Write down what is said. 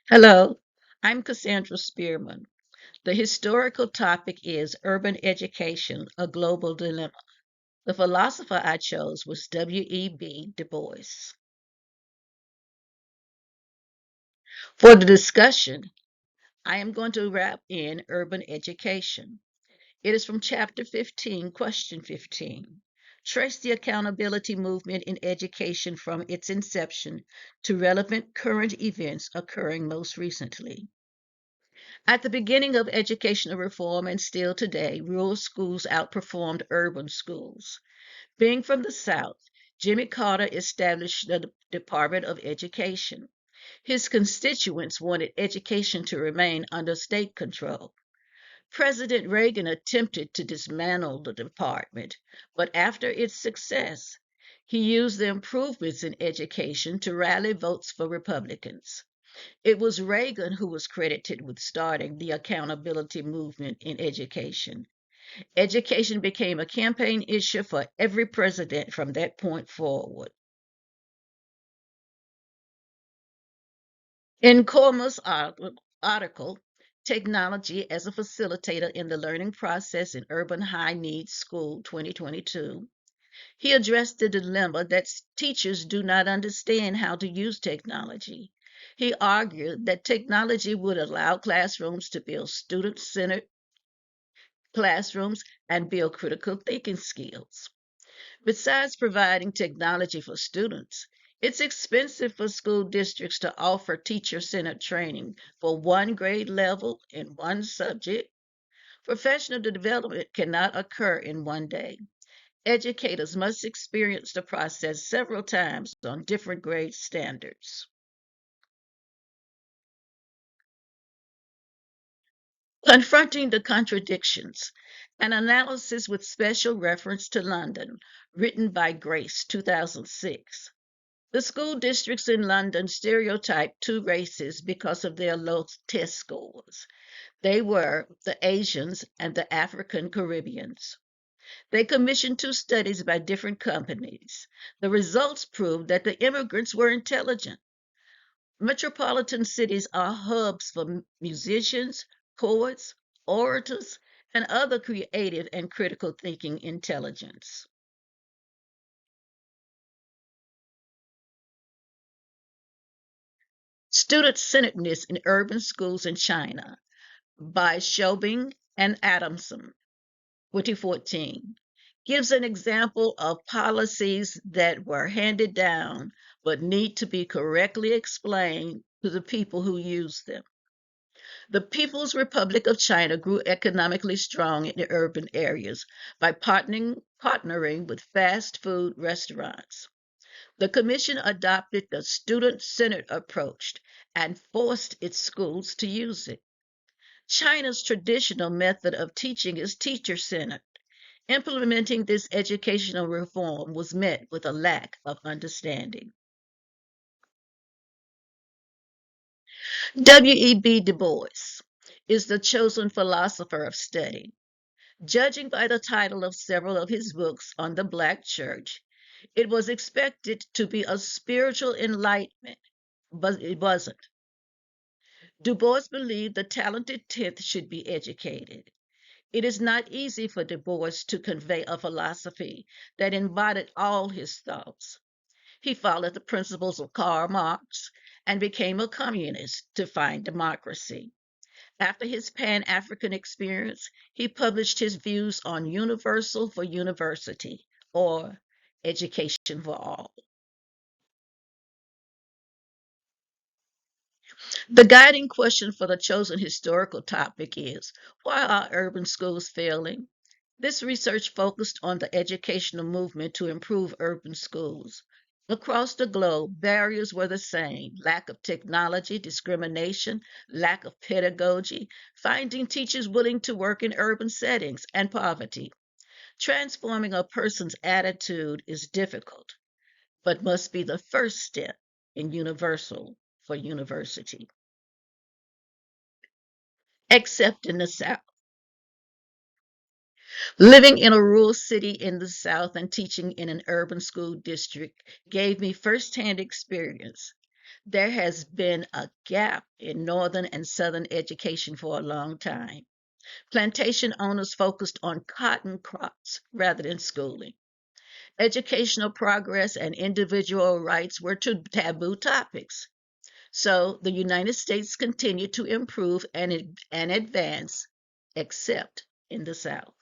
Hello, I'm Cassandra Spearman. The historical topic is Urban Education, a Global Dilemma. The philosopher I chose was W.E.B. Du Bois. For the discussion, I am going to wrap in urban education. It is from chapter 15, question 15. Trace the accountability movement in education from its inception to relevant current events occurring most recently. At the beginning of educational reform and still today, rural schools outperformed urban schools. Being from the South, Jimmy Carter established the Department of Education. His constituents wanted education to remain under state control. President Reagan attempted to dismantle the department, but after its success, he used the improvements in education to rally votes for Republicans. It was Reagan who was credited with starting the accountability movement in education. Education became a campaign issue for every president from that point forward. In Cormer's article, Technology as a Facilitator in the Learning Process in Urban High Needs School 2022, he addressed the dilemma that teachers do not understand how to use technology. He argued that technology would allow classrooms to build student centered classrooms and build critical thinking skills. Besides providing technology for students, it's expensive for school districts to offer teacher centered training for one grade level in one subject. Professional development cannot occur in one day. Educators must experience the process several times on different grade standards. Confronting the Contradictions, an analysis with special reference to London, written by Grace, 2006. The school districts in London stereotyped two races because of their low test scores. They were the Asians and the African Caribbeans. They commissioned two studies by different companies. The results proved that the immigrants were intelligent. Metropolitan cities are hubs for musicians, poets, orators, and other creative and critical thinking intelligence. Student centeredness in urban schools in China by Shobing and Adamson, 2014, gives an example of policies that were handed down but need to be correctly explained to the people who use them. The People's Republic of China grew economically strong in the urban areas by partnering with fast food restaurants. The Commission adopted the student centered approach and forced its schools to use it. China's traditional method of teaching is teacher centered. Implementing this educational reform was met with a lack of understanding. W.E.B. Du Bois is the chosen philosopher of study. Judging by the title of several of his books on the Black church, it was expected to be a spiritual enlightenment, but it wasn't. Du Bois believed the talented tenth should be educated. It is not easy for Du Bois to convey a philosophy that embodied all his thoughts. He followed the principles of Karl Marx and became a communist to find democracy. After his Pan African experience, he published his views on universal for university, or education for all. The guiding question for the chosen historical topic is, why are urban schools failing? This research focused on the educational movement to improve urban schools. Across the globe, barriers were the same: lack of technology, discrimination, lack of pedagogy, finding teachers willing to work in urban settings, and poverty. Transforming a person's attitude is difficult, but must be the first step in universal for university. Except in the South. Living in a rural city in the South and teaching in an urban school district gave me firsthand experience. There has been a gap in Northern and Southern education for a long time. Plantation owners focused on cotton crops rather than schooling. Educational progress and individual rights were two taboo topics. So the United States continued to improve and advance, except in the South.